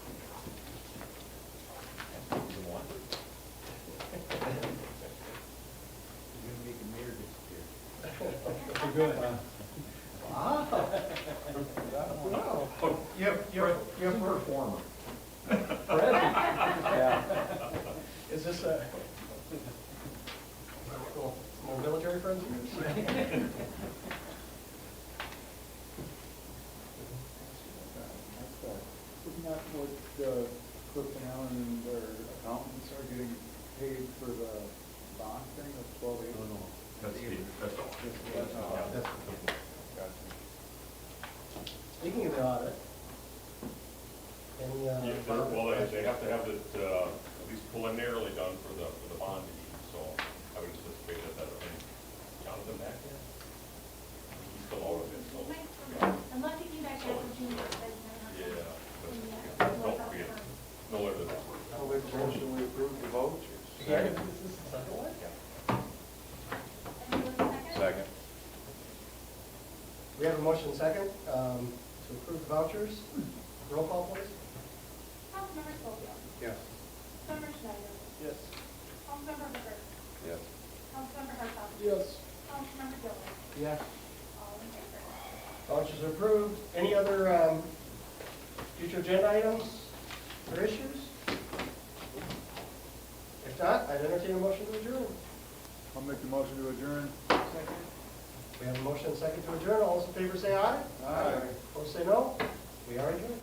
Good. Wow. You're a performer. Is this a, more military friends? Isn't that what Clifton Allen and their accountants are getting paid for the bond thing of 12.8? No. Speaking of the audit, any, Yeah, they have to have it, at least preliminarily done for the bond issue, so I would anticipate that that'll be Jonathan back there. He's still out of it, so. Unless you guys have a junior. Yeah. No later than that. I'll make a motion, we approve the vouchers. yeah, this is the second one? Second. We have a motion second to approve the vouchers. Roll call, please. Councilmember Schofield. Yes. Councilmember Schneider. Yes. Councilmember River. Yes. Councilmember Hartog. Yes. Councilmember Gilman. Yes. All in favor. Vouchers are approved. Any other future agenda items or issues? If not, I'd entertain a motion to adjourn. I'll make the motion to adjourn. We have a motion second to adjourn. All those in favor say aye. Aye. Opposed say no. We are adjourned.